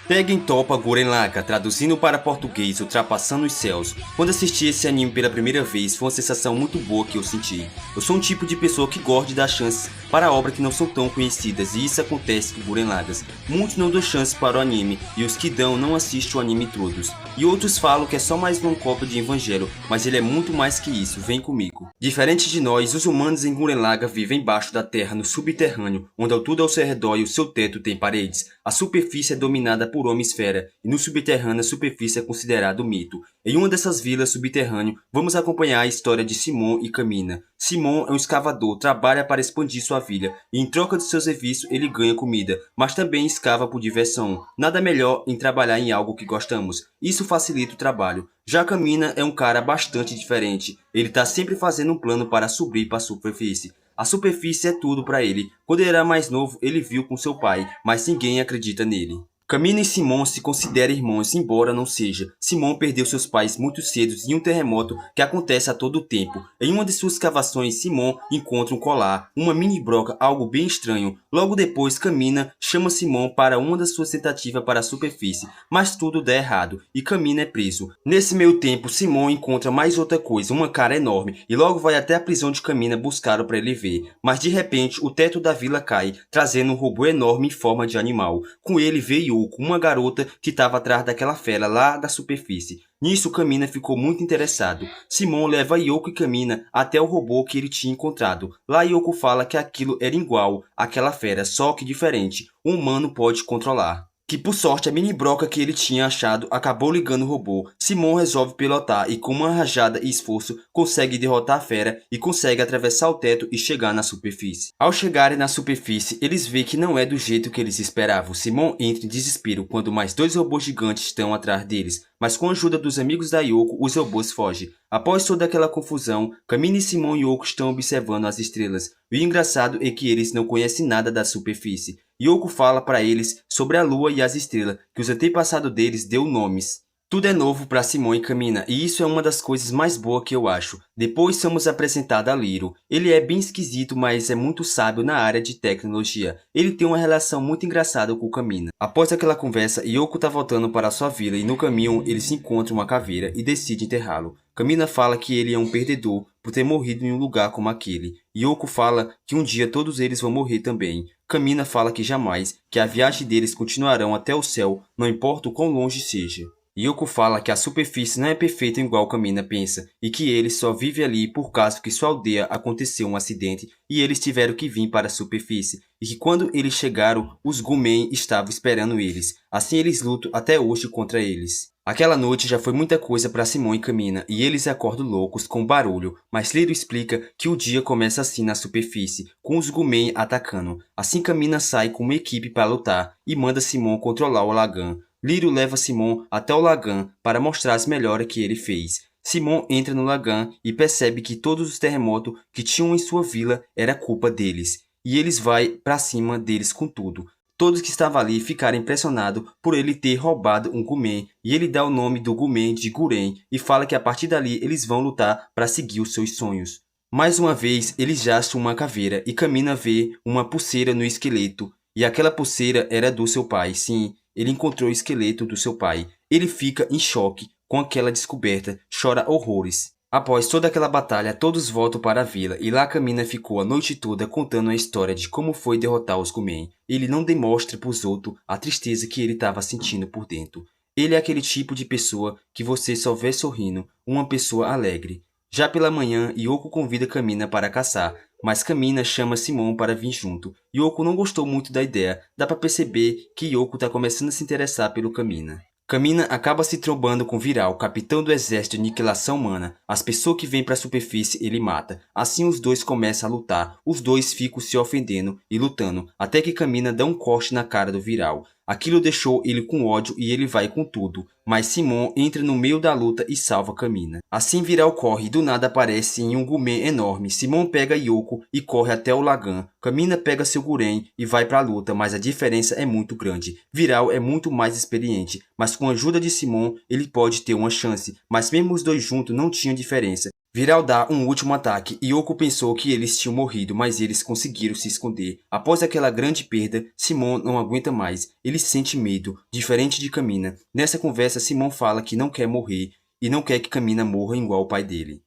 Pega em Topa Gurren Lagann, traduzindo para português Ultrapassando os Céus. Quando assisti esse anime pela primeira vez, foi uma sensação muito boa que eu senti. Eu sou um tipo de pessoa que gosta de dar chances para obras que não são tão conhecidas, e isso acontece com Gurren Lagann. Muitos não dão chances para o anime, e os que dão não assistem o anime todos. E outros falam que é só mais uma cópia de Evangelho, mas ele é muito mais que isso, vem comigo. Diferente de nós, os humanos em Gurren Lagann vivem embaixo da terra, no subterrâneo, onde tudo ao seu redor e o seu teto tem paredes. A superfície é dominada por Homem-Esfera, e no subterrâneo a superfície é considerado mito. Em uma dessas vilas subterrâneas, vamos acompanhar a história de Simon e Camina. Simon é um escavador, trabalha para expandir sua vila, e em troca de seu serviço ele ganha comida, mas também escava por diversão. Nada melhor em trabalhar em algo que gostamos, isso facilita o trabalho. Já Camina é um cara bastante diferente, ele está sempre fazendo um plano para subir para a superfície. A superfície é tudo para ele. Quando ele era mais novo, ele viu com seu pai, mas ninguém acredita nele. Camina e Simon se consideram irmãos, embora não seja. Simon perdeu seus pais muito cedo em um terremoto que acontece a todo tempo. Em uma de suas escavações, Simon encontra um colar, uma mini broca, algo bem estranho. Logo depois, Camina chama Simon para uma das suas tentativas para a superfície, mas tudo dá errado e Camina é preso. Nesse meio tempo, Simon encontra mais outra coisa, uma cara enorme, e logo vai até a prisão de Camina buscá-lo para ele ver. Mas de repente, o teto da vila cai, trazendo um robô enorme em forma de animal. Com ele veio uma garota que estava atrás daquela fera lá da superfície. Nisso, Camina ficou muito interessado. Simon leva Yoko e Camina até o robô que ele tinha encontrado. Lá Yoko fala que aquilo era igual àquela fera, só que diferente. Um humano pode controlar. Que por sorte a mini broca que ele tinha achado acabou ligando o robô. Simon resolve pilotar e com uma rajada e esforço consegue derrotar a fera e consegue atravessar o teto e chegar na superfície. Ao chegarem na superfície, eles veem que não é do jeito que eles esperavam. Simon entra em desespero quando mais dois robôs gigantes estão atrás deles, mas com a ajuda dos amigos da Yoko, os robôs fogem. Após toda aquela confusão, Camina e Simon e Yoko estão observando as estrelas. E o engraçado é que eles não conhecem nada da superfície. Yoko fala para eles sobre a lua e as estrelas, que os antepassados deles deu nomes. Tudo é novo para Simon e Camina, e isso é uma das coisas mais boas que eu acho. Depois somos apresentados a Liro. Ele é bem esquisito, mas é muito sábio na área de tecnologia. Ele tem uma relação muito engraçada com Camina. Após aquela conversa, Yoko tá voltando para sua vila e no caminho ele se encontra uma caveira e decide enterrá-lo. Camina fala que ele é um perdedor por ter morrido em um lugar como aquele. Yoko fala que um dia todos eles vão morrer também. Camina fala que jamais, que a viagem deles continuarão até o céu, não importa o quão longe seja. Yoko fala que a superfície não é perfeita igual Camina pensa, e que ele só vive ali por causa que sua aldeia aconteceu um acidente e eles tiveram que vir para a superfície, e que quando eles chegaram, os Gumen estavam esperando eles. Assim eles lutam até hoje contra eles. Aquela noite já foi muita coisa para Simon e Camina, e eles acordam loucos com barulho, mas Liro explica que o dia começa assim na superfície, com os Gumen atacando. Assim Camina sai com uma equipe para lutar, e manda Simon controlar o Lagann. Liro leva Simon até o Lagann para mostrar as melhoras que ele fez. Simon entra no Lagann e percebe que todos os terremotos que tinham em sua vila era culpa deles, e eles vai para cima deles com tudo. Todos que estavam ali ficaram impressionados por ele ter roubado um Gumen, e ele dá o nome do Gumen de Guren e fala que a partir dali eles vão lutar para seguir os seus sonhos. Mais uma vez, eles acham uma caveira e Camina vê uma pulseira no esqueleto, e aquela pulseira era do seu pai, sim, ele encontrou o esqueleto do seu pai. Ele fica em choque com aquela descoberta, chora horrores. Após toda aquela batalha, todos voltam para a vila e lá Camina ficou a noite toda contando a história de como foi derrotar os Gumen. Ele não demonstra para os outros a tristeza que ele estava sentindo por dentro. Ele é aquele tipo de pessoa que você só vê sorrindo, uma pessoa alegre. Já pela manhã, Yoko convida Camina para caçar, mas Camina chama Simon para vir junto. Yoko não gostou muito da ideia, dá para perceber que Yoko está começando a se interessar pelo Camina. Camina acaba se trombando com Viral, capitão do exército de aniquilação humana. As pessoas que vêm para a superfície ele mata. Assim os dois começam a lutar. Os dois ficam se ofendendo e lutando, até que Camina dá um corte na cara do Viral. Aquilo deixou ele com ódio e ele vai com tudo, mas Simon entra no meio da luta e salva Camina. Assim Viral corre e do nada aparece em um Gumen enorme. Simon pega Yoko e corre até o Lagann. Camina pega seu Guren e vai para a luta, mas a diferença é muito grande. Viral é muito mais experiente, mas com a ajuda de Simon ele pode ter uma chance, mas mesmo os dois juntos não tinham diferença. Viral dá um último ataque e Yoko pensou que eles tinham morrido, mas eles conseguiram se esconder. Após aquela grande perda, Simon não aguenta mais. Ele sente medo, diferente de Camina. Nessa conversa, Simon fala que não quer morrer e não quer que Camina morra igual o pai dele.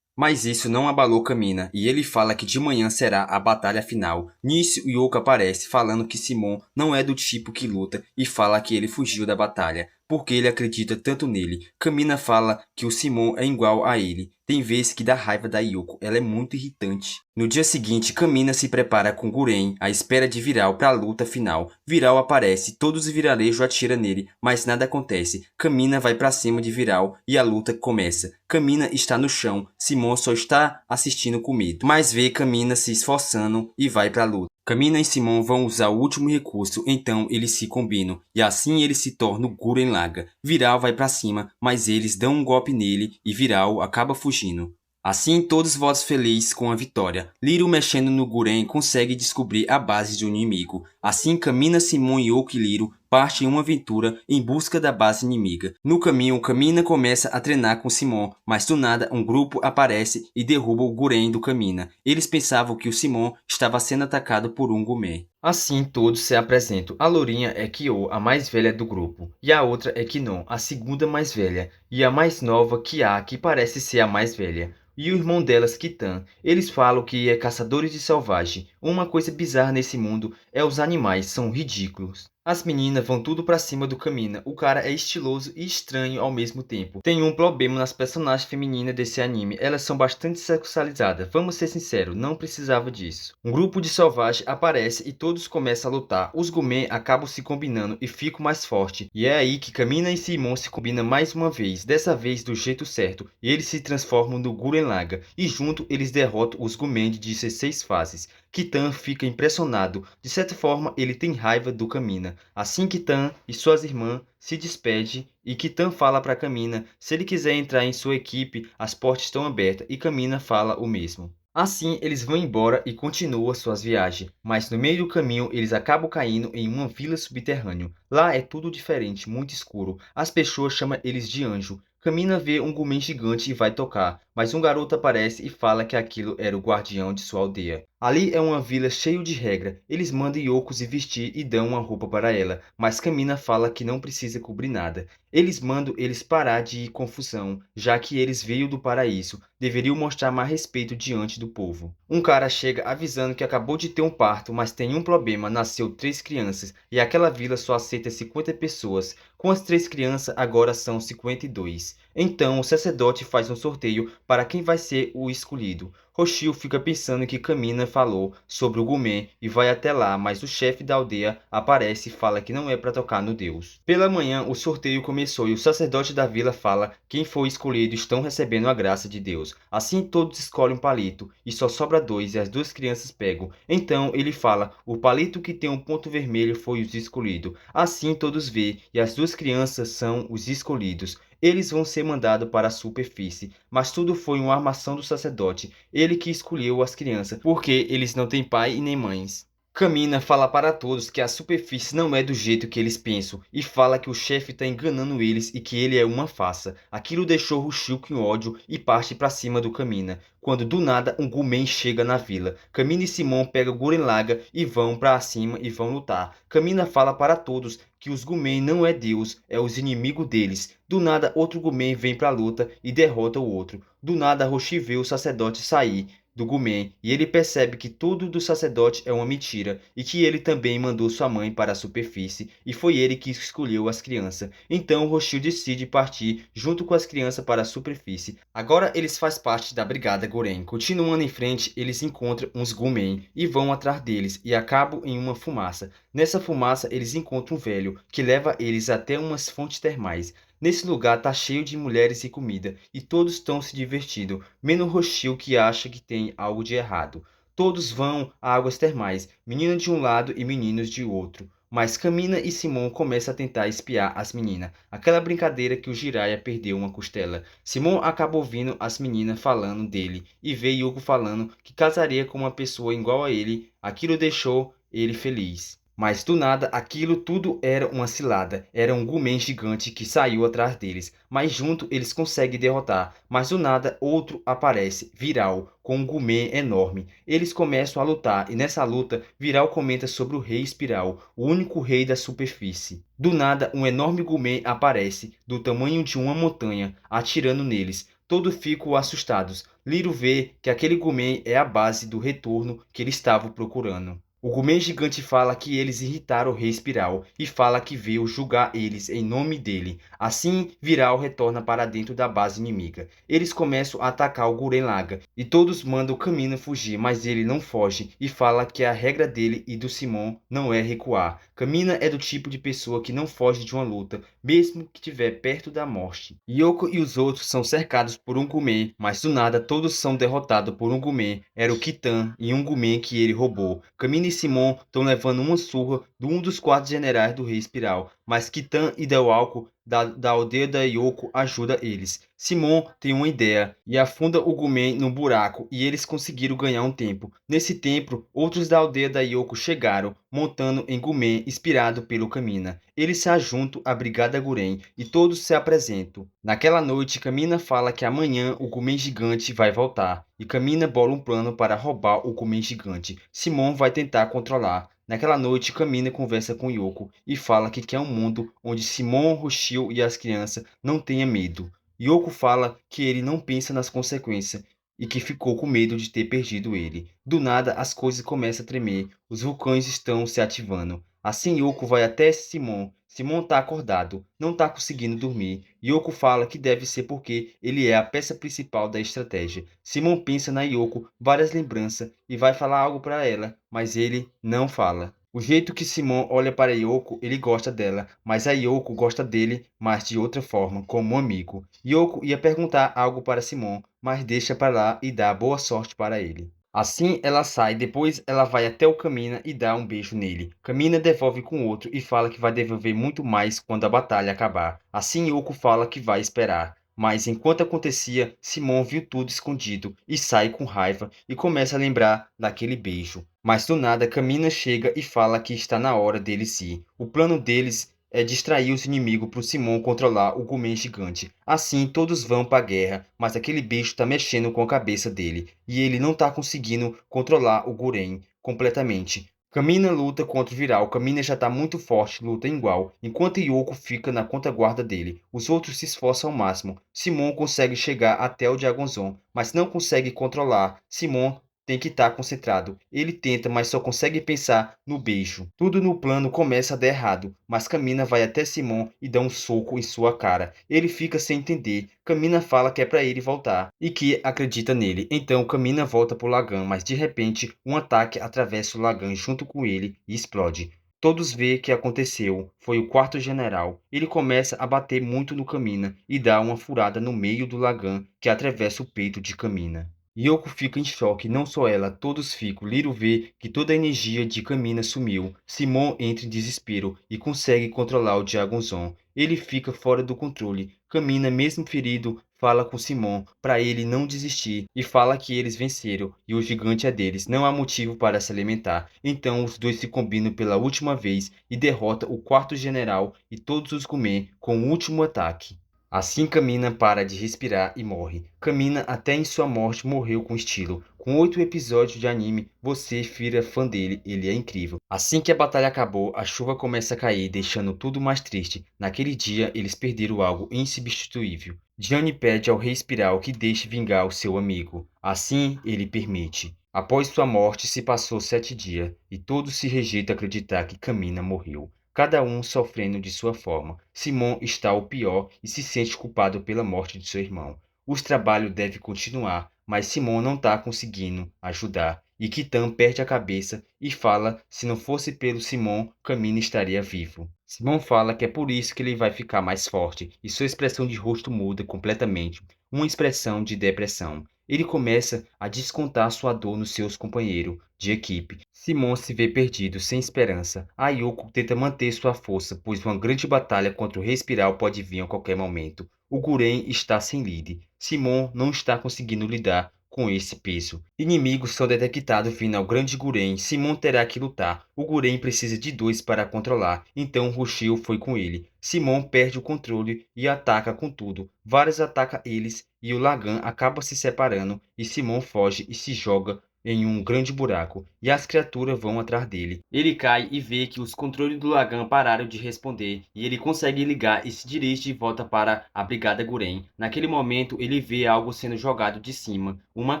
Mas isso não abalou Camina, e ele fala que de manhã será a batalha final. Nisso, Yoko aparece, falando que Simon não é do tipo que luta, e fala que ele fugiu da batalha, porque ele acredita tanto nele. Camina fala que o Simon é igual a ele. Tem vezes que dá raiva da Yoko, ela é muito irritante. No dia seguinte, Camina se prepara com Guren à espera de Viral para a luta final. Viral aparece, todos os vilarejos atiram nele, mas nada acontece. Camina vai para cima de Viral e a luta começa. Camina está no chão, Simon só está assistindo com medo, mas vê Camina se esforçando e vai para a luta. Camina e Simon vão usar o último recurso, então eles se combinam, e assim eles se tornam Gurren Lagann. Viral vai pra cima, mas eles dão um golpe nele e Viral acaba fugindo. Assim, todos votos felizes com a vitória. Liro, mexendo no Guren, consegue descobrir a base do inimigo. Assim, Camina, Simon, Yoko e Liro partem em uma aventura em busca da base inimiga. No caminho, Camina começa a treinar com Simon, mas do nada um grupo aparece e derruba o Guren do Camina. Eles pensavam que o Simon estava sendo atacado por um Gumen. Assim, todos se apresentam. A lourinha é Kyo, a mais velha do grupo, e a outra é Kinon, a segunda mais velha, e a mais nova, Kia, que parece ser a mais velha. E o irmão delas, Kitan. Eles falam que é caçadores de selvagem. Uma coisa bizarra nesse mundo é os animais, são ridículos. As meninas vão tudo pra cima do Camina. O cara é estiloso e estranho ao mesmo tempo. Tem um problema nas personagens femininas desse anime. Elas são bastante sexualizadas. Vamos ser sinceros, não precisava disso. Um grupo de selvagens aparece e todos começam a lutar. Os Gumen acabam se combinando e ficam mais fortes. E é aí que Camina e Simon se combinam mais uma vez. Dessa vez do jeito certo. E eles se transformam no Gurren Lagann. E junto eles derrotam os Gumen de 16 fases. Kitan fica impressionado. De certa forma, ele tem raiva do Camina. Assim, Kitan e suas irmãs se despedem e Kitan fala para Camina se ele quiser entrar em sua equipe, as portas estão abertas e Camina fala o mesmo. Assim, eles vão embora e continuam suas viagens, mas no meio do caminho eles acabam caindo em uma vila subterrânea. Lá é tudo diferente, muito escuro. As pessoas chamam eles de anjo. Camina vê um Gumen gigante e vai tocar, mas um garoto aparece e fala que aquilo era o guardião de sua aldeia. Ali é uma vila cheia de regra. Eles mandam Yoko se vestir e dão uma roupa para ela, mas Camina fala que não precisa cobrir nada. Eles mandam eles parar de confusão, já que eles veio do paraíso. Deveriam mostrar mais respeito diante do povo. Um cara chega avisando que acabou de ter um parto, mas tem um problema, nasceu 3 crianças e aquela vila só aceita 50 pessoas. Com as 3 crianças agora são 52. Então o sacerdote faz um sorteio para quem vai ser o escolhido. Roshio fica pensando que Camina falou sobre o Gumen e vai até lá, mas o chefe da aldeia aparece e fala que não é para tocar no deus. Pela manhã, o sorteio começou e o sacerdote da vila fala que quem foi escolhido estão recebendo a graça de Deus. Assim todos escolhem um palito e só sobra 2 e as 2 crianças pegam. Então ele fala, o palito que tem um ponto vermelho foi os escolhido. Assim todos vê e as 2 crianças são os escolhidos. Eles vão ser mandados para a superfície, mas tudo foi uma armação do sacerdote, ele que escolheu as crianças, porque eles não têm pai e nem mães. Camina fala para todos que a superfície não é do jeito que eles pensam e fala que o chefe está enganando eles e que ele é uma farsa. Aquilo deixou Rushio com ódio e parte para cima do Camina, quando do nada um Gumen chega na vila. Camina e Simon pegam Gurren Lagann e vão para cima e vão lutar. Camina fala para todos que os Gumen não é Deus, é os inimigos deles. Do nada outro Gumen vem para a luta e derrota o outro. Do nada Roshi vê o sacerdote sair do Gumen e ele percebe que tudo do sacerdote é uma mentira e que ele também mandou sua mãe para a superfície e foi ele que escolheu as crianças. Então Roshio decide partir junto com as crianças para a superfície. Agora eles fazem parte da Brigada Guren. Continuando em frente, eles encontram uns Gumen e vão atrás deles e acabam em uma fumaça. Nessa fumaça eles encontram um velho que leva eles até umas fontes termais. Nesse lugar tá cheio de mulheres e comida, e todos estão se divertindo, menos Roshio que acha que tem algo de errado. Todos vão a águas termais, meninos de um lado e meninos de outro. Mas Camina e Simon começam a tentar espiar as meninas. Aquela brincadeira que o Jiraiya perdeu uma costela. Simon acaba ouvindo as meninas falando dele e vê Yoko falando que casaria com uma pessoa igual a ele. Aquilo deixou ele feliz. Mas do nada, aquilo tudo era uma cilada. Era um Gumen gigante que saiu atrás deles. Mas junto eles conseguem derrotar. Mas do nada, outro aparece, Viral, com um Gumen enorme. Eles começam a lutar e nessa luta, Viral comenta sobre o Rei Espiral, o único rei da superfície. Do nada, um enorme Gumen aparece, do tamanho de uma montanha, atirando neles. Todos ficam assustados. Liro vê que aquele Gumen é a base do retorno que ele estava procurando. O Gumen gigante fala que eles irritaram o Rei Espiral e fala que veio julgar eles em nome dele. Assim, Viral retorna para dentro da base inimiga. Eles começam a atacar o Gurren Lagann e todos mandam Kamina fugir, mas ele não foge e fala que a regra dele e do Simon não é recuar. Kamina é do tipo de pessoa que não foge de uma luta, mesmo que estiver perto da morte. Yoko e os outros são cercados por um Gumen, mas do nada todos são derrotados por um Gumen. Era o Kitan e um Gumen que ele roubou. Kamina e Simon estão levando uma surra de um dos quatro generais do Rei Espiral, mas Kitan e Dewalco da aldeia da Yoko ajuda eles. Simon tem uma ideia e afunda o Gumen no buraco e eles conseguiram ganhar um tempo. Nesse tempo, outros da aldeia da Yoko chegaram, montando em Gumen inspirado pelo Kamina. Eles se ajuntam à Brigada Gurren e todos se apresentam. Naquela noite, Kamina fala que amanhã o Gumen gigante vai voltar e Kamina bola um plano para roubar o Gumen gigante. Simon vai tentar controlar. Naquela noite, Kamina conversa com Yoko e fala que quer um mundo onde Simon, Roshio e as crianças não tenham medo. Yoko fala que ele não pensa nas consequências e que ficou com medo de ter perdido ele. Do nada, as coisas começam a tremer, os vulcões estão se ativando. Assim, Yoko vai até Simon. Simon tá acordado, não tá conseguindo dormir. Yoko fala que deve ser porque ele é a peça principal da estratégia. Simon pensa na Yoko, várias lembranças, e vai falar algo para ela, mas ele não fala. O jeito que Simon olha para Yoko, ele gosta dela, mas a Yoko gosta dele, mas de outra forma, como um amigo. Yoko ia perguntar algo para Simon, mas deixa para lá e dá boa sorte para ele. Assim ela sai, depois ela vai até o Kamina e dá um beijo nele. Kamina devolve com outro e fala que vai devolver muito mais quando a batalha acabar. Assim Yoko fala que vai esperar. Mas enquanto acontecia, Simon viu tudo escondido e sai com raiva e começa a lembrar daquele beijo. Mas do nada Kamina chega e fala que está na hora deles ir. O plano deles é distrair os inimigos para o Simon controlar o Gumen gigante. Assim todos vão para a guerra, mas aquele bicho está mexendo com a cabeça dele e ele não está conseguindo controlar o Gurren completamente. Kamina luta contra o Viral. Kamina já está muito forte, luta igual, enquanto Yoko fica na conta-guarda dele. Os outros se esforçam ao máximo. Simon consegue chegar até o Diagonzon, mas não consegue controlar. Simon tem que estar concentrado. Ele tenta, mas só consegue pensar no beijo. Tudo no plano começa a dar errado, mas Kamina vai até Simon e dá um soco em sua cara. Ele fica sem entender. Kamina fala que é para ele voltar e que acredita nele. Então Kamina volta pro Lagann, mas de repente um ataque atravessa o Lagann junto com ele e explode. Todos veem que aconteceu. Foi o quarto general. Ele começa a bater muito no Kamina e dá uma furada no meio do Lagann que atravessa o peito de Kamina. Yoko fica em choque, não só ela, todos ficam. Liro vê que toda a energia de Kamina sumiu. Simon entra em desespero e consegue controlar o Diagonzon. Ele fica fora do controle. Kamina, mesmo ferido, fala com Simon para ele não desistir e fala que eles venceram e o gigante é deles. Não há motivo para se alimentar. Então os dois se combinam pela última vez e derrota o quarto general e todos os Gumen com o último ataque. Assim Kamina para de respirar e morre. Kamina até em sua morte morreu com estilo. Com 8 episódios de anime, você vira fã dele, ele é incrível. Assim que a batalha acabou, a chuva começa a cair, deixando tudo mais triste. Naquele dia, eles perderam algo insubstituível. Gianni pede ao Rei Espiral que deixe vingar o seu amigo. Assim, ele permite. Após sua morte, se passou 7 dias, e todos se rejeitam a acreditar que Kamina morreu. Cada um sofrendo de sua forma. Simon está o pior e se sente culpado pela morte de seu irmão. Os trabalhos devem continuar, mas Simon não está conseguindo ajudar. E Kitan perde a cabeça e fala se não fosse pelo Simon, Kamina estaria vivo. Simon fala que é por isso que ele vai ficar mais forte e sua expressão de rosto muda completamente, uma expressão de depressão. Ele começa a descontar sua dor nos seus companheiros de equipe. Simon se vê perdido, sem esperança. A Yoko tenta manter sua força, pois uma grande batalha contra o Rei Espiral pode vir a qualquer momento. O Gurren está sem líder. Simon não está conseguindo lidar com esse peso. Inimigos são detectados vindo ao grande Guren. Simon terá que lutar. O Guren precisa de dois para controlar, então Roshio foi com ele. Simon perde o controle e ataca com tudo. Vários atacam eles e o Lagan acaba se separando e Simon foge e se joga em um grande buraco, e as criaturas vão atrás dele. Ele cai e vê que os controles do Lagan pararam de responder, e ele consegue ligar e se dirige de volta para a Brigada Guren. Naquele momento, ele vê algo sendo jogado de cima, uma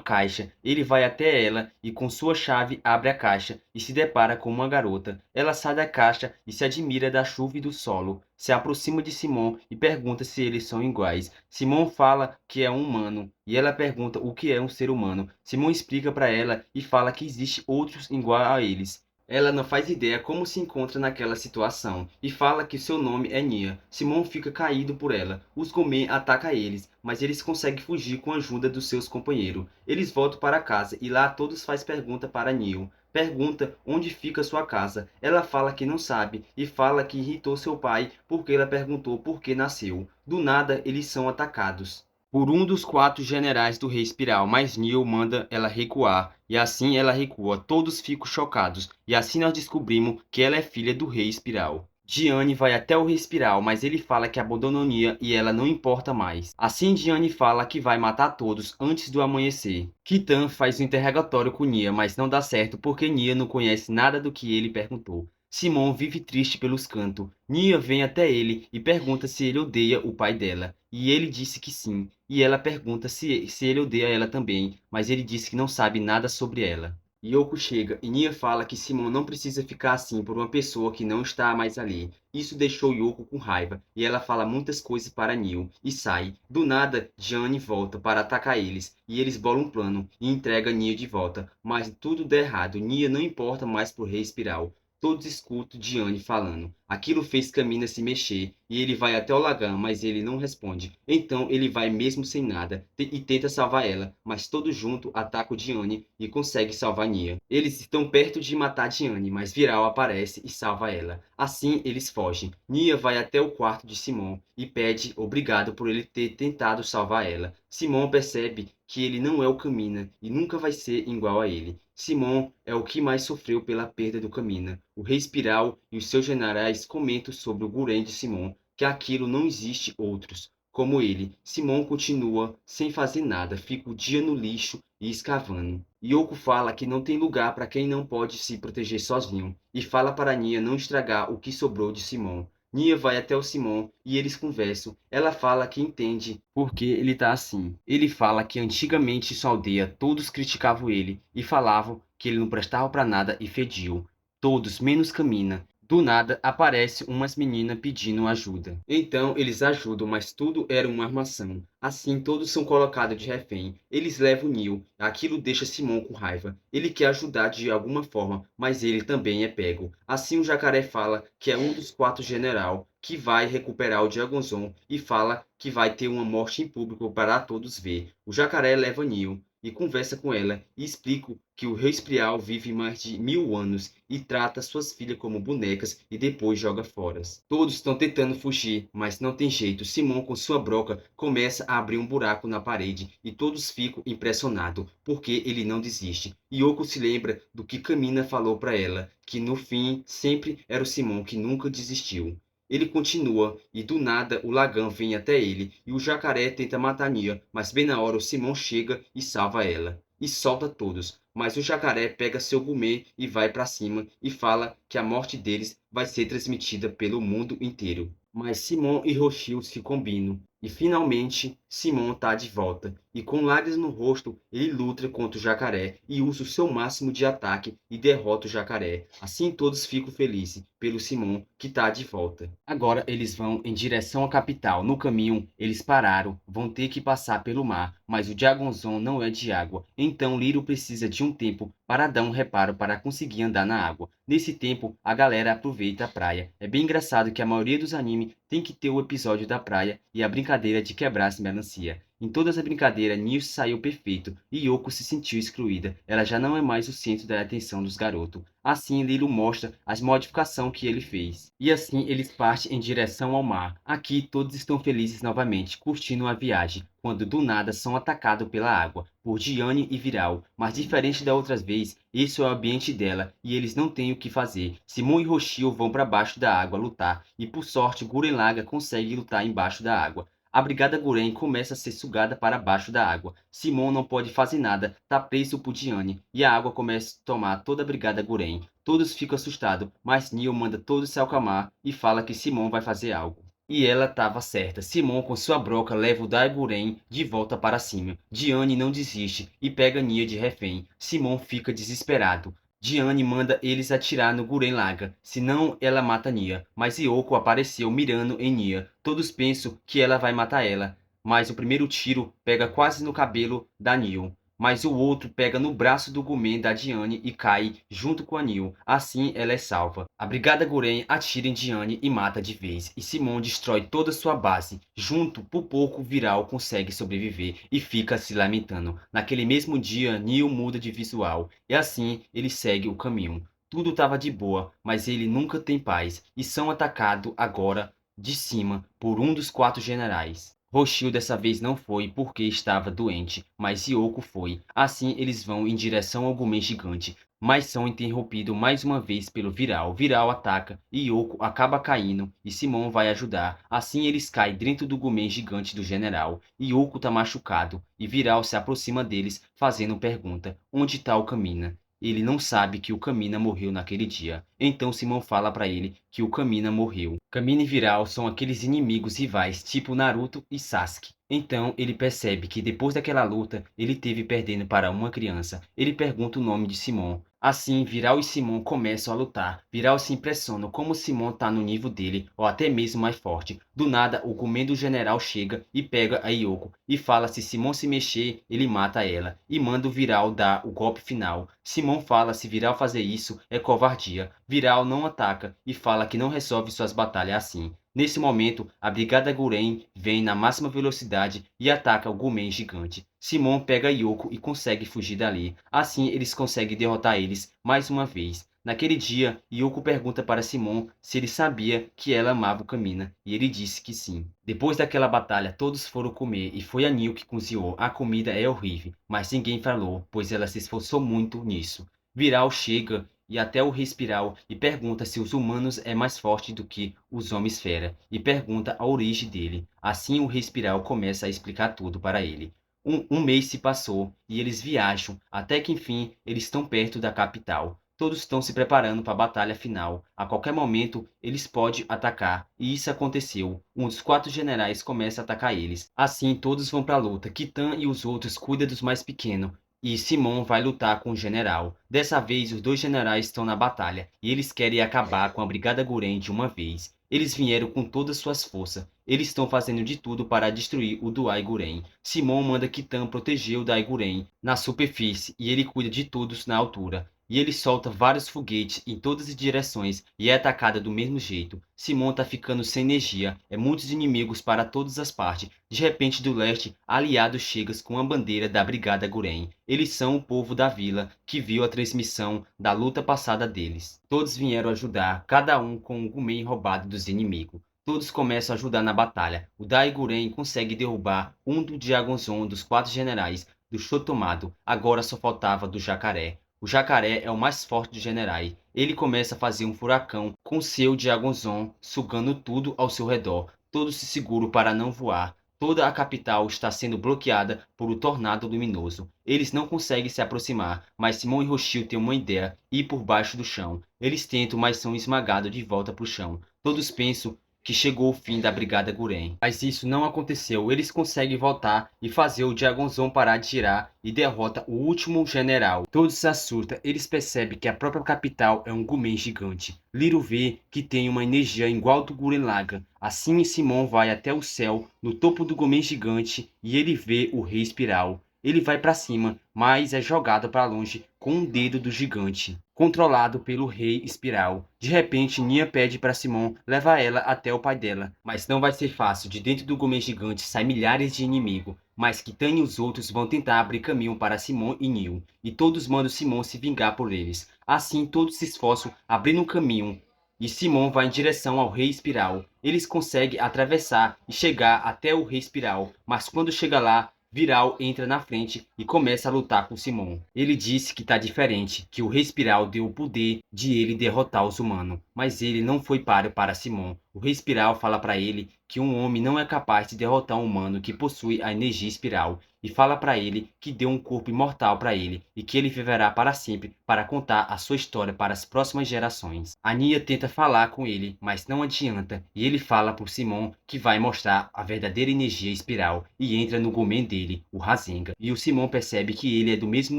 caixa. Ele vai até ela e com sua chave abre a caixa e se depara com uma garota. Ela sai da caixa e se admira da chuva e do solo. Se aproxima de Simon e pergunta se eles são iguais. Simon fala que é um humano e ela pergunta o que é um ser humano. Simon explica para ela e fala que existe outros igual a eles. Ela não faz ideia como se encontra naquela situação e fala que seu nome é Nia. Simon fica caído por ela. Os Gomen atacam eles, mas eles conseguem fugir com a ajuda dos seus companheiros. Eles voltam para casa e lá todos fazem pergunta para Neil. Pergunta onde fica sua casa. Ela fala que não sabe e fala que irritou seu pai porque ela perguntou por que nasceu. Do nada, eles são atacados por um dos 4 generais do Rei Espiral, mas Neil manda ela recuar, e assim ela recua. Todos ficam chocados, e assim nós descobrimos que ela é filha do Rei Espiral. Diane vai até o Rei Espiral, mas ele fala que abandonou Nia e ela não importa mais. Assim Diane fala que vai matar todos antes do amanhecer. Kitan faz um interrogatório com Nia, mas não dá certo porque Nia não conhece nada do que ele perguntou. Simon vive triste pelos cantos. Nia vem até ele e pergunta se ele odeia o pai dela. E ele disse que sim. E ela pergunta se ele odeia ela também, mas ele disse que não sabe nada sobre ela. Yoko chega e Nia fala que Simon não precisa ficar assim por uma pessoa que não está mais ali. Isso deixou Yoko com raiva e ela fala muitas coisas para Neil e sai. Do nada, Jane volta para atacar eles e eles bolam um plano e entrega Nia de volta. Mas tudo dá errado. Nia não importa mais pro Rei Espiral. Todos escutam Diane falando. Aquilo fez Camina se mexer e ele vai até o Lagan, mas ele não responde. Então ele vai mesmo sem nada e tenta salvar ela, mas todos juntos atacam Diane e consegue salvar Nia. Eles estão perto de matar Diane, mas Viral aparece e salva ela. Assim eles fogem. Nia vai até o quarto de Simon e pede obrigado por ele ter tentado salvar ela. Simon percebe que ele não é o Camina e nunca vai ser igual a ele. Simon é o que mais sofreu pela perda do Camina. O Rei Espiral e os seus generais comentam sobre o Guren de Simon, que aquilo não existe outros. Como ele, Simon continua sem fazer nada, fica o dia no lixo e escavando. Yoko fala que não tem lugar para quem não pode se proteger sozinho, e fala para Nia não estragar o que sobrou de Simon. Nia vai até o Simon e eles conversam. Ela fala que entende por que ele tá assim. Ele fala que antigamente em sua aldeia todos criticavam ele e falavam que ele não prestava para nada e fediu. Todos menos Camina. Do nada aparece umas meninas pedindo ajuda. Então eles ajudam, mas tudo era uma armação. Assim todos são colocados de refém. Eles levam Neil. Aquilo deixa Simon com raiva. Ele quer ajudar de alguma forma, mas ele também é pego. Assim o Jacaré fala que é um dos 4 general que vai recuperar o Diagonzon e fala que vai ter uma morte em público para todos ver. O Jacaré leva Neil e conversa com ela e explica que o Rei Espiral vive mais de 1000 anos e trata suas filhas como bonecas e depois joga fora. Todos estão tentando fugir, mas não tem jeito. Simon com sua broca começa a abrir um buraco na parede e todos ficam impressionados porque ele não desiste. Yoko se lembra do que Camina falou para ela, que no fim sempre era o Simon que nunca desistiu. Ele continua e do nada o Lagan vem até ele e o Jacaré tenta matar Nia, mas bem na hora o Simon chega e salva ela. E solta todos, mas o Jacaré pega seu Gumê e vai para cima e fala que a morte deles vai ser transmitida pelo mundo inteiro. Mas Simon e Roshio se combinam e finalmente Simon tá de volta e com lágrimas no rosto ele luta contra o Jacaré e usa o seu máximo de ataque e derrota o Jacaré. Assim todos ficam felizes pelo Simon que tá de volta. Agora eles vão em direção à capital. No caminho eles pararam, vão ter que passar pelo mar, mas o Diagonzon não é de água. Então Liro precisa de um tempo para dar um reparo para conseguir andar na água. Nesse tempo a galera aproveita a praia. É bem engraçado que a maioria dos animes tem que ter o episódio da praia e a brincadeira de quebrar as melancia. Em todas as brincadeiras, Neo saiu perfeito e Yoko se sentiu excluída. Ela já não é mais o centro da atenção dos garotos. Assim, Lilo mostra as modificações que ele fez. E assim, eles partem em direção ao mar. Aqui, todos estão felizes novamente, curtindo a viagem, quando do nada são atacados pela água, por Diane e Viral. Mas diferente da outras vezes, esse é o ambiente dela e eles não têm o que fazer. Simon e Roshio vão para baixo da água lutar e por sorte Gurren Lagann consegue lutar embaixo da água. A Brigada Gurren começa a ser sugada para baixo da água. Simon não pode fazer nada, tá preso por Diane, e a água começa a tomar toda a Brigada Gurren. Todos ficam assustados, mas Neo manda todos se acalmar e fala que Simon vai fazer algo. E ela estava certa. Simon com sua broca leva o Daiguren de volta para cima. Diane não desiste e pega Nia de refém. Simon fica desesperado. Diane manda eles atirar no Gurren Lagann, senão ela mata Nia. Mas Yoko apareceu mirando em Nia. Todos pensam que ela vai matar ela, mas o primeiro tiro pega quase no cabelo da Neo. Mas o outro pega no braço do Gumen da Diane e cai junto com a Neo. Assim ela é salva. A Brigada Gurren atira em Diane e mata de vez. E Simon destrói toda sua base. Junto, por pouco, Viral consegue sobreviver e fica se lamentando. Naquele mesmo dia, Neo muda de visual. E assim ele segue o caminho. Tudo estava de boa, mas ele nunca tem paz. E são atacados agora de cima por um dos 4 generais. Roshio dessa vez não foi porque estava doente, mas Yoko foi. Assim eles vão em direção ao Gumen gigante, mas são interrompidos mais uma vez pelo Viral. Viral ataca e Yoko acaba caindo e Simon vai ajudar. Assim eles caem dentro do Gumen gigante do general. Yoko tá machucado e Viral se aproxima deles fazendo pergunta: onde tá o Kamina? Ele não sabe que o Kamina morreu naquele dia. Então Simon fala para ele que o Kamina morreu. Kamina e Viral são aqueles inimigos rivais tipo Naruto e Sasuke. Então ele percebe que depois daquela luta ele teve perdendo para uma criança. Ele pergunta o nome de Simon. Assim, Viral e Simon começam a lutar. Viral se impressiona como Simon tá no nível dele, ou até mesmo mais forte. Do nada, o Gumen do general chega e pega a Yoko e fala se Simon se mexer, ele mata ela. E manda o Viral dar o golpe final. Simon fala se Viral fazer isso é covardia. Viral não ataca e fala que não resolve suas batalhas assim. Nesse momento, a Brigada Gurren vem na máxima velocidade e ataca o Gumen gigante. Simon pega Yoko e consegue fugir dali. Assim, eles conseguem derrotar eles mais uma vez. Naquele dia, Yoko pergunta para Simon se ele sabia que ela amava o Kamina, e ele disse que sim. Depois daquela batalha, todos foram comer e foi a Neo que cozinhou. A comida é horrível, mas ninguém falou, pois ela se esforçou muito nisso. Viral chega e até o Respiral e pergunta se os humanos é mais forte do que os homens fera e pergunta a origem dele. Assim o Respiral começa a explicar tudo para ele. Um mês se passou e eles viajam até que enfim eles estão perto da capital. Todos estão se preparando para a batalha final. A qualquer momento eles podem atacar e isso aconteceu. Um dos 4 generais começa a atacar eles. Assim todos vão para a luta. Kitan e os outros cuidam dos mais pequenos. E Simon vai lutar com o general. Dessa vez, os 2 generais estão na batalha e eles querem acabar com a Brigada Gurren de uma vez. Eles vieram com todas suas forças. Eles estão fazendo de tudo para destruir o Daiguren. Simon manda Kitan proteger o Daiguren na superfície e ele cuida de todos na altura. E ele solta vários foguetes em todas as direções e é atacada do mesmo jeito. Simon tá ficando sem energia, é muitos inimigos para todas as partes. De repente do leste, aliados chegam com a bandeira da Brigada Gurren. Eles são o povo da vila que viu a transmissão da luta passada deles. Todos vieram ajudar, cada um com um Gumen roubado dos inimigos. Todos começam a ajudar na batalha. O Daiguren consegue derrubar um do Diagonzon dos 4 generais do Shotomado. Agora só faltava do Jacaré. O Jacaré é o mais forte dos generais. Ele começa a fazer um furacão com seu Diagonzon, sugando tudo ao seu redor. Todos se seguram para não voar. Toda a capital está sendo bloqueada por um tornado luminoso. Eles não conseguem se aproximar, mas Simon e Roshio têm uma ideia: ir por baixo do chão. Eles tentam, mas são esmagados de volta para o chão. Todos pensam que chegou o fim da Brigada Gurren. Mas isso não aconteceu. Eles conseguem voltar e fazer o Diagonzon parar de girar e derrota o último general. Todos se assustam. Eles percebem que a própria capital é um Gumen gigante. Liro vê que tem uma energia igual ao do Gurren Lagann. Assim Simon vai até o céu, no topo do Gumen gigante, e ele vê o Rei Espiral. Ele vai para cima, mas é jogado para longe com um dedo do gigante, controlado pelo Rei Espiral. De repente, Nia pede para Simon levar ela até o pai dela, mas não vai ser fácil. De dentro do Gumen gigante saem milhares de inimigos. mas que Tan e os outros vão tentar abrir caminho para Simon e Neil, e todos mandam Simon se vingar por eles. Assim, todos se esforçam abrindo um caminho, e Simon vai em direção ao Rei Espiral. Eles conseguem atravessar e chegar até o Rei Espiral, mas quando chega lá, Viral entra na frente e começa a lutar com Simon. Ele disse que tá diferente, que o Rei Espiral deu o poder de ele derrotar os humanos, mas ele não foi páreo para Simon. O Rei Espiral fala para ele que um homem não é capaz de derrotar um humano que possui a energia espiral, e fala para ele que deu um corpo imortal para ele e que ele viverá para sempre para contar a sua história para as próximas gerações. A Nia tenta falar com ele, mas não adianta, e ele fala por Simon que vai mostrar a verdadeira energia espiral e entra no Gomen dele, o Rasengan. E o Simon percebe que ele é do mesmo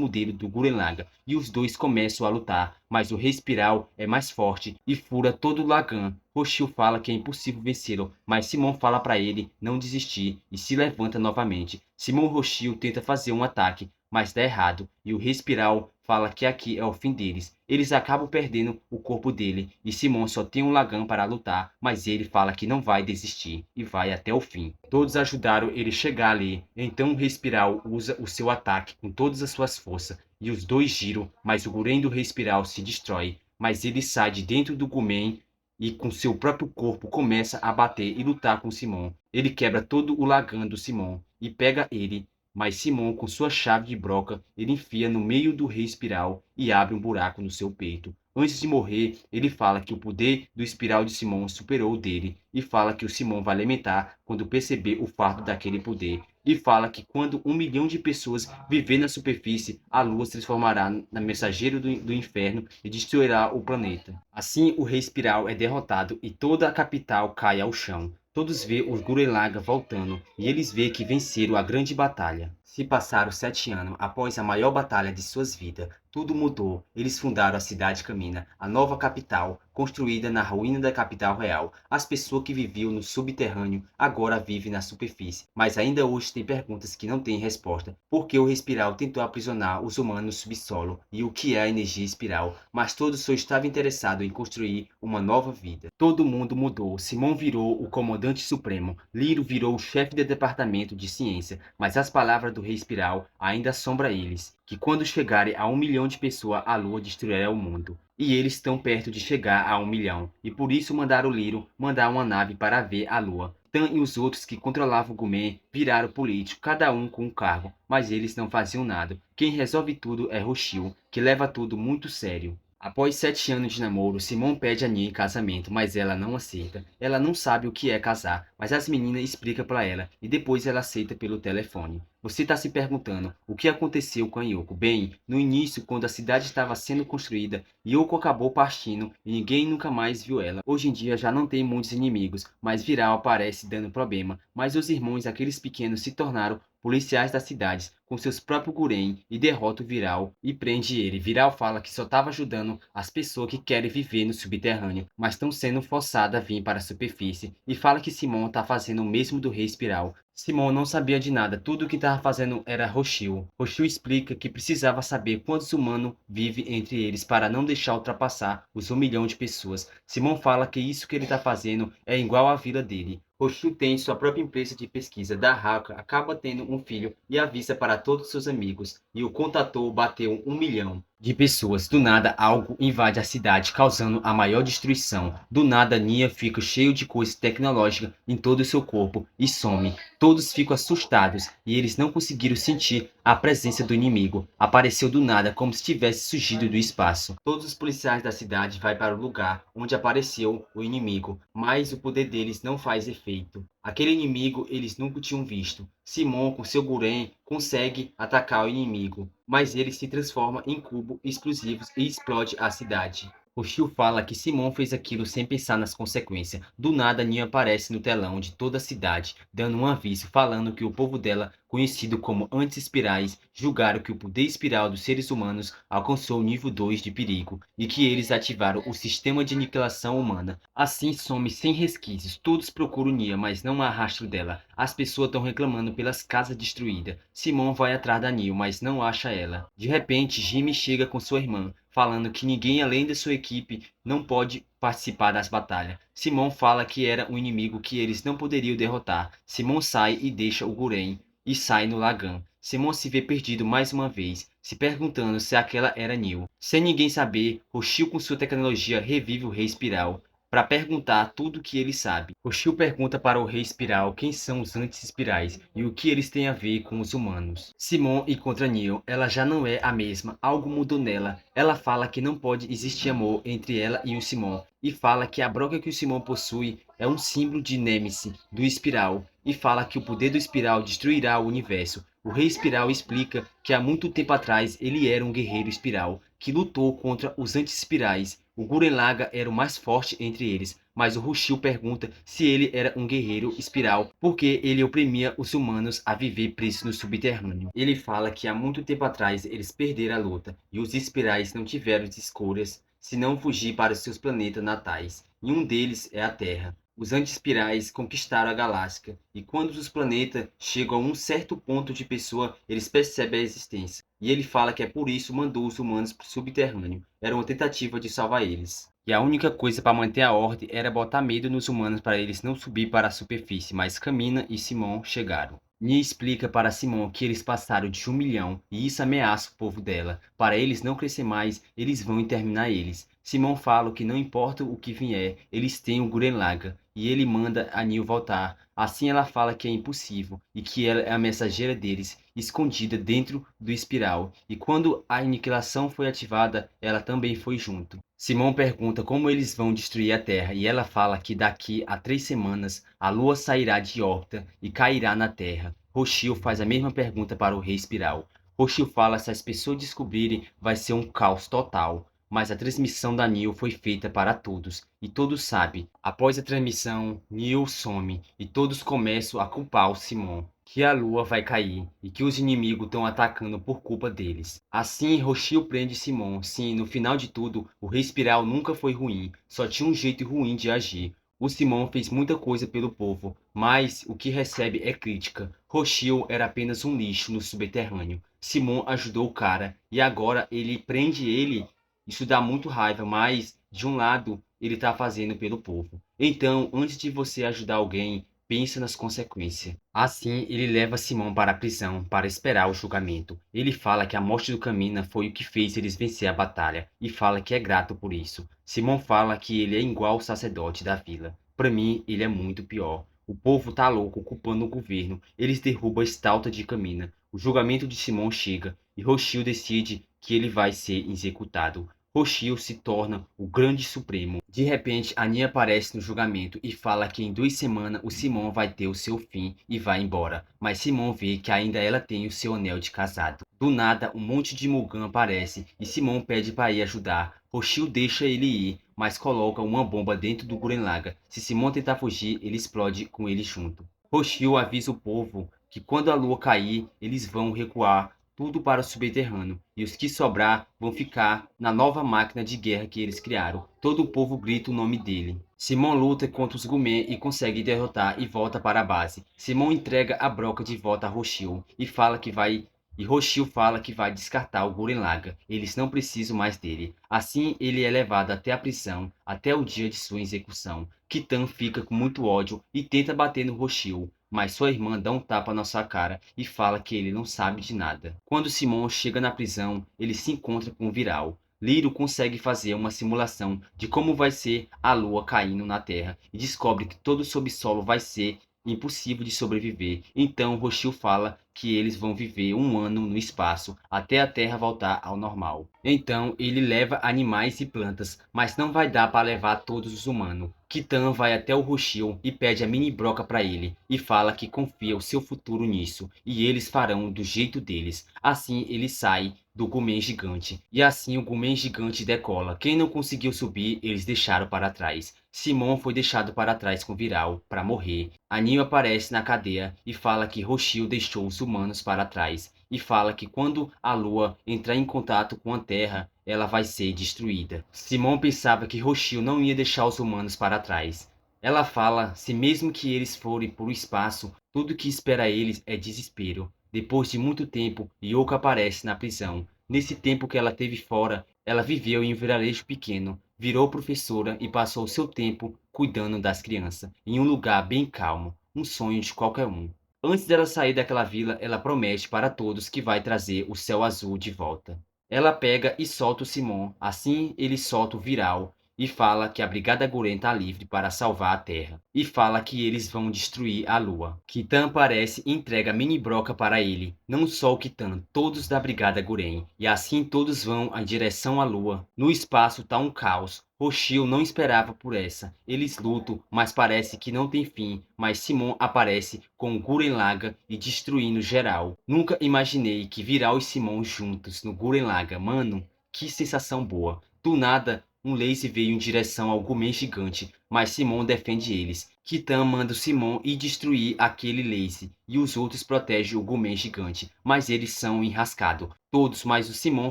modelo do Gurren Lagann e os dois começam a lutar, mas o Rei Espiral é mais forte e fura todo o Lagann. Roshio fala que é impossível vencê-lo, mas Simon fala para ele não desistir e se levanta novamente. Simon e Roshio tenta fazer um ataque, mas dá errado, e o Rei Espiral fala que aqui é o fim deles. Eles acabam perdendo o corpo dele, e Simon só tem um Lagann para lutar, mas ele fala que não vai desistir, e vai até o fim. Todos ajudaram ele chegar ali, então o Rei Espiral usa o seu ataque com todas as suas forças, e os dois giram, mas o Gurren do Rei Espiral se destrói. Mas ele sai de dentro do Gomen e com seu próprio corpo começa a bater e lutar com Simon. Ele quebra todo o Lagann do Simon e pega ele, mas Simon, com sua chave de broca, ele enfia no meio do Rei Espiral e abre um buraco no seu peito. Antes de morrer, ele fala que o poder do espiral de Simon superou o dele, e fala que o Simon vai lamentar quando perceber o fardo daquele poder, e fala que quando 1 milhão de pessoas viver na superfície, a lua se transformará na mensageiro do inferno e destruirá o planeta. Assim, o Rei Espiral é derrotado e toda a capital cai ao chão. Todos vê os Gurren Lagann voltando, e eles vê que venceram a grande batalha. Se passaram 7 anos após a maior batalha de suas vidas. Tudo mudou. Eles fundaram a cidade Camina, a nova capital, construída na ruína da capital real. As pessoas que viviam no subterrâneo agora vivem na superfície, mas ainda hoje tem perguntas que não têm resposta. Por que o Espiral tentou aprisionar os humanos no subsolo e o que é a energia espiral? Mas todos só estavam interessados em construir uma nova vida. Todo mundo mudou. Simon virou o comandante supremo. Liro virou o chefe de departamento de ciência, mas as palavras do Rei Espiral ainda assombram eles, que quando chegarem a 1 milhão de pessoas, a lua destruirá o mundo. E eles estão perto de chegar a 1 milhão, e por isso mandaram Liro mandar uma nave para ver a lua. Tan e os outros que controlavam o Gomen viraram políticos, cada um com um cargo, mas eles não faziam nada. Quem resolve tudo é Roshio, que leva tudo muito sério. Após 7 anos de namoro, Simon pede a Nia em casamento, mas ela não aceita. Ela não sabe o que é casar, mas as meninas explicam para ela e depois ela aceita pelo telefone. Você está se perguntando o que aconteceu com a Yoko? Bem, no início, quando a cidade estava sendo construída, Yoko acabou partindo e ninguém nunca mais viu ela. Hoje em dia já não tem muitos inimigos, mas Viral aparece dando problema. Mas os irmãos, aqueles pequenos, se tornaram policiais das cidades com seus próprios Gurren e derrota o Viral e prende ele. Viral fala que só estava ajudando as pessoas que querem viver no subterrâneo, mas estão sendo forçadas a vir para a superfície, e fala que Simon está fazendo o mesmo do Rei Espiral. Simon não sabia de nada, tudo o que estava fazendo era Roshio. Roshio explica que precisava saber quantos humanos vivem entre eles para não deixar ultrapassar os 1 milhão de pessoas. Simon fala que isso que ele está fazendo é igual à vila dele. Roshio tem sua própria empresa de pesquisa. Da Haka acaba tendo um filho e avisa para todos seus amigos, e o contator bateu 1 milhão de pessoas. Do nada, algo invade a cidade, causando a maior destruição. Do nada, Nia fica cheio de coisas tecnológicas em todo o seu corpo e some. Todos ficam assustados e eles não conseguiram sentir a presença do inimigo. Apareceu do nada, como se tivesse surgido do espaço. Todos os policiais da cidade vão para o lugar onde apareceu o inimigo, mas o poder deles não faz efeito. Aquele inimigo eles nunca tinham visto. Simon, com seu Gurren, consegue atacar o inimigo, mas ele se transforma em cubo explosivos e explode a cidade. Roshio fala que Simon fez aquilo sem pensar nas consequências. Do nada, Nia aparece no telão de toda a cidade, dando um aviso falando que o povo dela, conhecido como anti-espirais, julgaram que o poder espiral dos seres humanos alcançou o nível 2 de perigo e que eles ativaram o sistema de aniquilação humana. Assim some sem resquícios. Todos procuram Nia, mas não há rastro dela. As pessoas estão reclamando pelas casas destruídas. Simon vai atrás da Nia, mas não acha ela. De repente, Jimmy chega com sua irmã, falando que ninguém além da sua equipe não pode participar das batalhas. Simon fala que era um inimigo que eles não poderiam derrotar. Simon sai e deixa o Gurren e sai no Lagan. Simon se vê perdido mais uma vez, se perguntando se aquela era Neil. Sem ninguém saber, Roshio com sua tecnologia revive o Rei Espiral para perguntar tudo o que ele sabe. Roshio pergunta para o Rei Espiral quem são os anti-espirais e o que eles têm a ver com os humanos. Simon encontra Neil, ela já não é a mesma, algo mudou nela. Ela fala que não pode existir amor entre ela e o Simon, e fala que a broca que o Simon possui é um símbolo de Nêmesis, do Espiral, e fala que o poder do Espiral destruirá o universo. O Rei Espiral explica que há muito tempo atrás ele era um guerreiro espiral, que lutou contra os anti-espirais. O Gurren Lagann era o mais forte entre eles, mas o Roshio pergunta se ele era um guerreiro espiral porque ele oprimia os humanos a viver presos no subterrâneo. Ele fala que há muito tempo atrás eles perderam a luta e os espirais não tiveram escolhas senão fugir para seus planetas natais, e um deles é a Terra. Os anti-espirais conquistaram a galáxia, e quando os planetas chegam a um certo ponto de pessoa, eles percebem a existência. E ele fala que é por isso mandou os humanos para o subterrâneo. Era uma tentativa de salvar eles. E a única coisa para manter a ordem era botar medo nos humanos para eles não subir para a superfície, mas Camina e Simon chegaram. Nia explica para Simon que eles passaram de 1 milhão e isso ameaça o povo dela. Para eles não crescer mais, eles vão exterminar eles. Simon fala que não importa o que vier, eles têm o Gurren Lagann e ele manda a Neil voltar. Assim ela fala que é impossível e que ela é a mensageira deles, escondida dentro do espiral. E quando a aniquilação foi ativada, ela também foi junto. Simon pergunta como eles vão destruir a Terra e ela fala que daqui a 3 semanas a Lua sairá de órbita e cairá na Terra. Roshio faz a mesma pergunta para o Rei Espiral. Roshio fala que se as pessoas descobrirem vai ser um caos total. Mas a transmissão da Neil foi feita para todos, e todos sabem. Após a transmissão, Neil some, e todos começam a culpar o Simon, que a lua vai cair, e que os inimigos estão atacando por culpa deles. Assim, Roshio prende Simon. Sim, no final de tudo, o Rei Espiral nunca foi ruim, só tinha um jeito ruim de agir. O Simon fez muita coisa pelo povo, mas o que recebe é crítica. Roshio era apenas um lixo no subterrâneo. Simon ajudou o cara, e agora ele prende ele. Isso dá muito raiva, mas de um lado ele está fazendo pelo povo. Então, antes de você ajudar alguém, pensa nas consequências. Assim, ele leva Simon para a prisão para esperar o julgamento. Ele fala que a morte do Camina foi o que fez eles vencer a batalha e fala que é grato por isso. Simon fala que ele é igual ao sacerdote da vila. Para mim, ele é muito pior. O povo tá louco culpando o governo. Eles derrubam a estátua de Camina. O julgamento de Simon chega e Roshio decide que ele vai ser executado. Roshio se torna o Grande Supremo. De repente, Anya aparece no julgamento e fala que em 2 semanas o Simon vai ter o seu fim e vai embora. Mas Simon vê que ainda ela tem o seu anel de casado. Do nada, um monte de Mugan aparece e Simon pede para ir ajudar. Roshio deixa ele ir, mas coloca uma bomba dentro do Gurren Lagann. Se Simon tentar fugir, ele explode com ele junto. Roshio avisa o povo que quando a lua cair, eles vão recuar tudo para o subterrâneo, e os que sobrar vão ficar na nova máquina de guerra que eles criaram. Todo o povo grita o nome dele. Simon luta contra os Gumen e consegue derrotar e volta para a base. Simon entrega a broca de volta a Roshio e Roshio fala que vai descartar o Gurren Lagann. Eles não precisam mais dele. Assim, ele é levado até a prisão, até o dia de sua execução. Kitan fica com muito ódio e tenta bater no Roshio, mas sua irmã dá um tapa na sua cara e fala que ele não sabe de nada. Quando Simon chega na prisão, ele se encontra com o Viral. Liro consegue fazer uma simulação de como vai ser a lua caindo na Terra e descobre que todo o subsolo vai ser impossível de sobreviver. Então Roshio fala que eles vão viver 1 ano no espaço até a Terra voltar ao normal. Então ele leva animais e plantas, mas não vai dar para levar todos os humanos. Kitan vai até o Roshio e pede a mini broca para ele e fala que confia o seu futuro nisso e eles farão do jeito deles. Assim ele sai do Gumen gigante e assim o Gumen gigante decola. Quem não conseguiu subir, eles deixaram para trás. Simon foi deixado para trás com Viral para morrer. Anil aparece na cadeia e fala que Roshio deixou os humanos para trás e fala que quando a lua entrar em contato com a Terra, ela vai ser destruída. Simon pensava que Roshio não ia deixar os humanos para trás. Ela fala se mesmo que eles forem para o espaço, tudo que espera eles é desespero. Depois de muito tempo, Yoko aparece na prisão. Nesse tempo que ela teve fora, ela viveu em um vilarejo pequeno, virou professora e passou seu tempo cuidando das crianças, em um lugar bem calmo, um sonho de qualquer um. Antes dela sair daquela vila, ela promete para todos que vai trazer o céu azul de volta. Ela pega e solta o Simon, assim ele solta o Viral e fala que a Brigada Gurren tá livre para salvar a Terra. E fala que eles vão destruir a Lua. Kitan aparece e entrega a mini broca para ele. Não só o Kitan, todos da Brigada Gurren. E assim todos vão em direção à Lua. No espaço tá um caos. Roshio não esperava por essa. Eles lutam, mas parece que não tem fim. Mas Simon aparece com o Gurren Lagann e destruindo geral. Nunca imaginei que Viral e Simon juntos no Gurren Lagann. Mano, que sensação boa. Do nada, um laser veio em direção ao Gumen gigante, mas Simon defende eles. Kitan manda o Simon ir destruir aquele laser, e os outros protegem o Gumen gigante, mas eles são enrascados. Todos, mas o Simon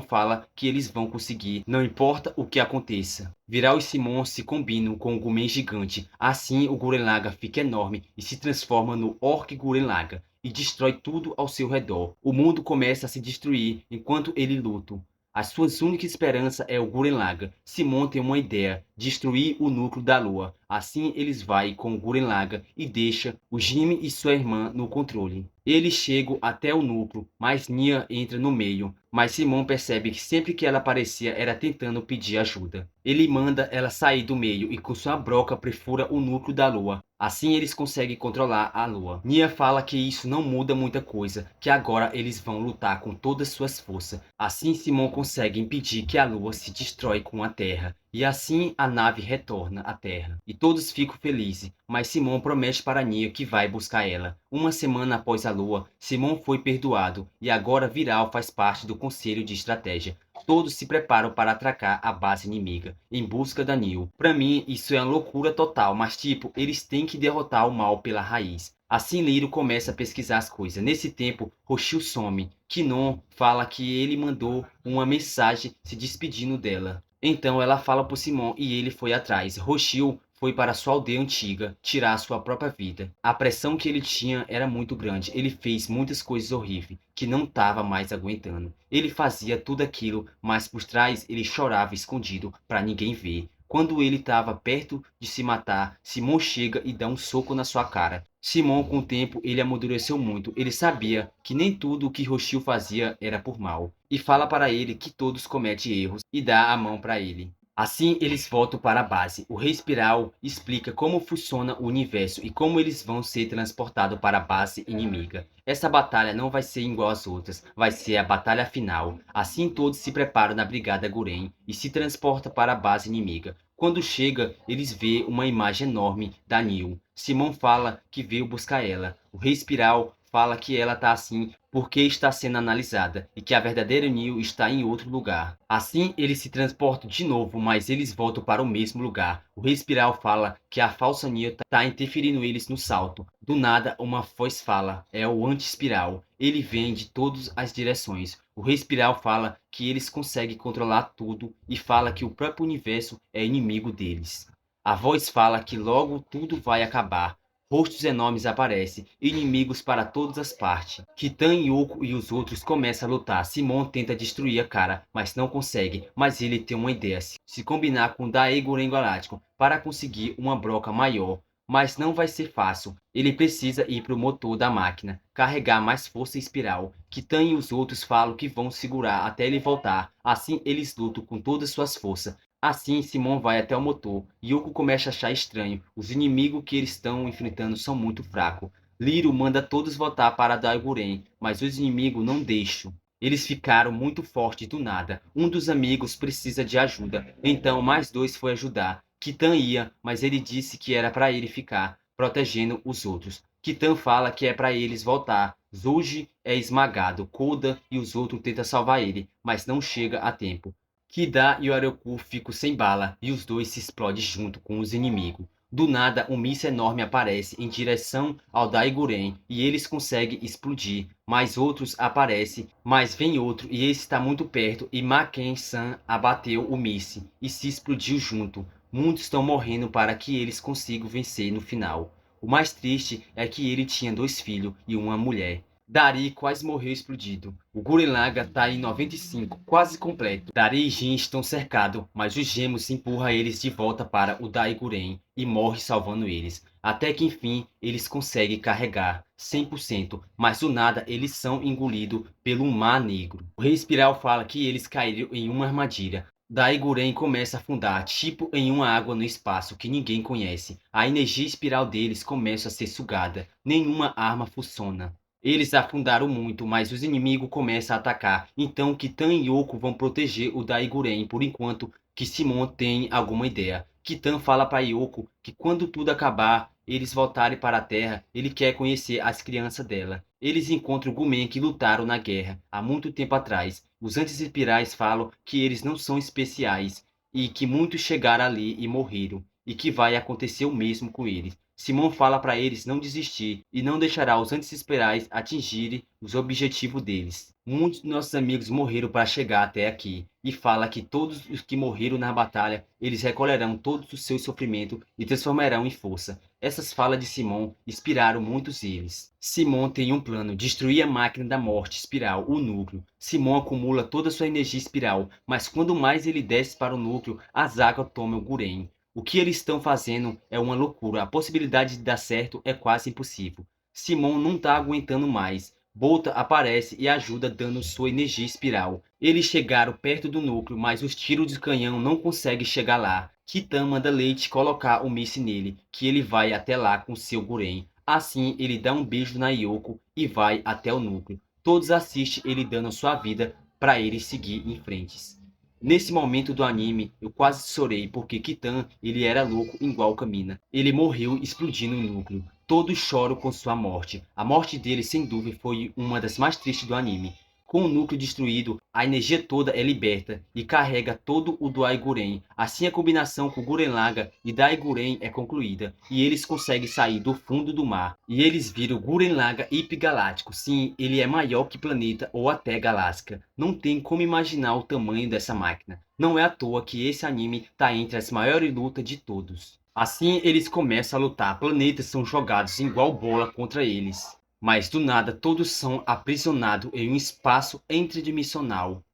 fala que eles vão conseguir, não importa o que aconteça. Viral e Simon se combinam com o Gumen gigante, assim o Gurren Lagann fica enorme e se transforma no Orc Gurren Lagann e destrói tudo ao seu redor. O mundo começa a se destruir enquanto ele luta. A sua única esperança é o Gurren Lagann. Simon tem uma ideia: destruir o núcleo da Lua. Assim eles vai com o Gurren Lagann e deixa o Jimmy e sua irmã no controle. Eles chegam até o núcleo, mas Nya entra no meio. Mas Simon percebe que sempre que ela aparecia era tentando pedir ajuda. Ele manda ela sair do meio e com sua broca perfura o núcleo da Lua. Assim eles conseguem controlar a Lua. Nya fala que isso não muda muita coisa, que agora eles vão lutar com todas suas forças. Assim Simon consegue impedir que a Lua se destrói com a Terra. E assim a nave retorna à Terra. E todos ficam felizes, mas Simon promete para Nya que vai buscar ela. Uma semana após a Lua, Simon foi perdoado e agora Viral faz parte do Conselho de Estratégia. Todos se preparam para atracar a base inimiga, em busca da Neo. Pra mim, isso é uma loucura total, mas tipo, eles têm que derrotar o mal pela raiz. Assim Liro começa a pesquisar as coisas. Nesse tempo, Roshio some. Kinon fala que ele mandou uma mensagem se despedindo dela. Então ela fala por Simon e ele foi atrás. Roshio foi para sua aldeia antiga tirar sua própria vida. A pressão que ele tinha era muito grande. Ele fez muitas coisas horríveis que não estava mais aguentando. Ele fazia tudo aquilo, mas por trás ele chorava escondido para ninguém ver. Quando ele estava perto de se matar, Simon chega e dá um soco na sua cara. Simon, com o tempo, ele amadureceu muito. Ele sabia que nem tudo o que Roshio fazia era por mal. E fala para ele que todos cometem erros e dá a mão para ele. Assim, eles voltam para a base. O Rei Espiral explica como funciona o universo e como eles vão ser transportados para a base inimiga. Essa batalha não vai ser igual às outras, vai ser a batalha final. Assim, todos se preparam na Brigada Gurren e se transportam para a base inimiga. Quando chega, eles vê uma imagem enorme da Neo. Simon fala que veio buscar ela. O Rei Espiral fala que ela tá assim porque está sendo analisada e que a verdadeira Neo está em outro lugar. Assim, eles se transportam de novo, mas eles voltam para o mesmo lugar. O Rei Espiral fala que a falsa Neo está interferindo eles no salto. Do nada, uma voz fala, é o Anti-Espiral. Ele vem de todas as direções. O Rei Espiral fala que eles conseguem controlar tudo e fala que o próprio universo é inimigo deles. A voz fala que logo tudo vai acabar. Rostos enormes aparecem, inimigos para todas as partes. Kitan, Yoko e os outros começam a lutar. Simon tenta destruir a cara, mas não consegue. Mas ele tem uma ideia, se combinar com Daeguren Galáctico para conseguir uma broca maior. Mas não vai ser fácil. Ele precisa ir para o motor da máquina, carregar mais força espiral. Kitan e os outros falam que vão segurar até ele voltar. Assim eles lutam com todas suas forças. Assim, Simon vai até o motor. Yoko começa a achar estranho. Os inimigos que eles estão enfrentando são muito fracos. Liro manda todos voltar para Daeguren, mas os inimigos não deixam. Eles ficaram muito fortes do nada. Um dos amigos precisa de ajuda, então mais dois foi ajudar. Kitan ia, mas ele disse que era para ele ficar, protegendo os outros. Kitan fala que é para eles voltar. Zuji é esmagado, Koda e os outros tentam salvar ele, mas não chega a tempo. Kida e o Aroku ficam sem bala e os dois se explodem junto com os inimigos. Do nada, um míssil enorme aparece em direção ao Daeguren e eles conseguem explodir. Mas outros aparecem, mas vem outro e esse está muito perto e Maken-san abateu o míssil e se explodiu junto. Muitos estão morrendo para que eles consigam vencer no final. O mais triste é que ele tinha 2 filhos e uma mulher. Dari quase morreu explodido. O Gurren Lagann tá em 95, quase completo. Dari e Jin estão cercados, mas os gêmeos empurram eles de volta para o Daiguren e morre salvando eles. Até que enfim eles conseguem carregar 100%, mas do nada eles são engolidos pelo Mar Negro. O Rei Espiral fala que eles caíram em uma armadilha. Daiguren começa a afundar, tipo em uma água no espaço que ninguém conhece. A energia espiral deles começa a ser sugada. Nenhuma arma funciona. Eles afundaram muito, mas os inimigos começam a atacar. Então Kitan e Yoko vão proteger o Daiguren por enquanto que Simon tem alguma ideia. Kitan fala para Yoko que quando tudo acabar, eles voltarem para a Terra, ele quer conhecer as crianças dela. Eles encontram Gumen que lutaram na guerra há muito tempo atrás. Os anti-espirais falam que eles não são especiais e que muitos chegaram ali e morreram e que vai acontecer o mesmo com eles. Simon fala para eles não desistir e não deixará os anti-espirais atingirem os objetivos deles. Muitos de nossos amigos morreram para chegar até aqui e fala que todos os que morreram na batalha, eles recolherão todos os seus sofrimentos e transformarão em força. Essas falas de Simon inspiraram muitos eles. Simon tem um plano, destruir a máquina da morte espiral, o núcleo. Simon acumula toda a sua energia espiral, mas quando mais ele desce para o núcleo, as águas tomam o Guren. O que eles estão fazendo é uma loucura, a possibilidade de dar certo é quase impossível. Simon não está aguentando mais. Bolta aparece e ajuda dando sua energia espiral. Eles chegaram perto do núcleo, mas os tiros de canhão não conseguem chegar lá. Kitan manda Leite colocar o míssil nele, que ele vai até lá com seu Guren. Assim, ele dá um beijo na Yoko e vai até o núcleo. Todos assistem ele dando sua vida para ele seguir em frente. Nesse momento do anime, eu quase chorei porque Kitan, ele era louco igual Kamina. Ele morreu explodindo o núcleo. Todos choram com sua morte. A morte dele, sem dúvida, foi uma das mais tristes do anime. Com o núcleo destruído, a energia toda é liberta e carrega todo o Daiguren. Assim a combinação com Gurren Lagann e Daiguren é concluída e eles conseguem sair do fundo do mar. E eles viram Gurren Lagann hipergaláctico. Sim, ele é maior que planeta ou até galáxia. Não tem como imaginar o tamanho dessa máquina. Não é à toa que esse anime está entre as maiores lutas de todos. Assim eles começam a lutar, planetas são jogados igual bola contra eles. Mas do nada todos são aprisionados em um espaço interdimensional.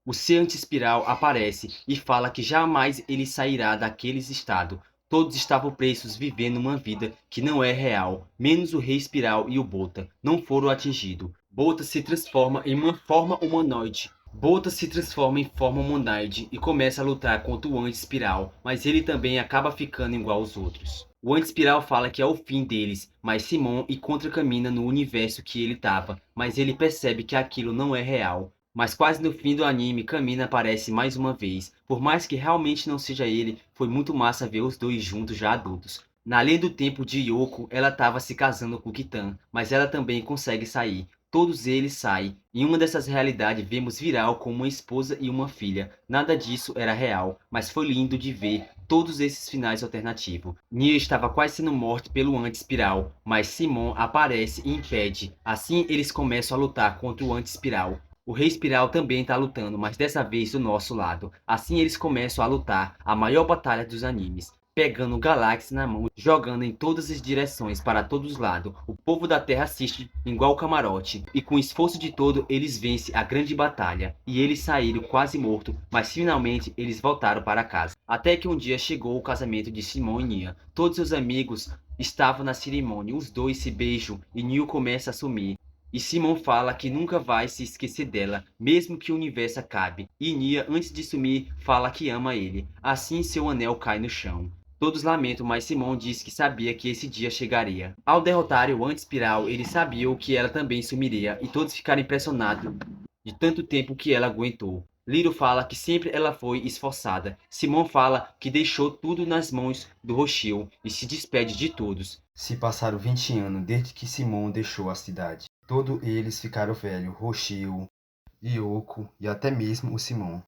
O ser anti-espiral aparece e fala que jamais ele sairá daqueles estados. Todos estavam presos vivendo uma vida que não é real, menos o Rei Espiral e o Bota não foram atingidos. Bota se transforma em uma forma humanoide. Bota se transforma em forma humanoide e começa a lutar contra o anti-espiral, mas ele também acaba ficando igual aos outros. O anti-espiral fala que é o fim deles, mas Simon encontra Kamina no universo que ele estava, mas ele percebe que aquilo não é real. Mas quase no fim do anime, Kamina aparece mais uma vez. Por mais que realmente não seja ele, foi muito massa ver os dois juntos já adultos. Na linha do tempo de Yoko, ela estava se casando com Kitan, mas ela também consegue sair. Todos eles saem. Em uma dessas realidades, vemos Viral com uma esposa e uma filha. Nada disso era real, mas foi lindo de ver todos esses finais alternativos. Nia estava quase sendo morta pelo anti-espiral, mas Simon aparece e impede. Assim, eles começam a lutar contra o anti-espiral. O Rei Espiral também está lutando, mas dessa vez do nosso lado. Assim eles começam a lutar, a maior batalha dos animes. Pegando Galáxia na mão, jogando em todas as direções, para todos os lados. O povo da Terra assiste igual camarote. E com o esforço de todo, eles vencem a grande batalha. E eles saíram quase mortos, mas finalmente eles voltaram para casa. Até que um dia chegou o casamento de Simon e Nia. Todos seus amigos estavam na cerimônia, os dois se beijam e Neil começa a sumir. E Simon fala que nunca vai se esquecer dela, mesmo que o universo acabe. E Nia, antes de sumir, fala que ama ele. Assim seu anel cai no chão. Todos lamentam, mas Simon diz que sabia que esse dia chegaria. Ao derrotarem o anti-espiral, eles sabiam que ela também sumiria, e todos ficaram impressionados de tanto tempo que ela aguentou. Liro fala que sempre ela foi esforçada. Simon fala que deixou tudo nas mãos do Roshio e se despede de todos. Se passaram 20 anos desde que Simon deixou a cidade. Todos eles ficaram velhos, Roshio, Yoko e até mesmo o Simon.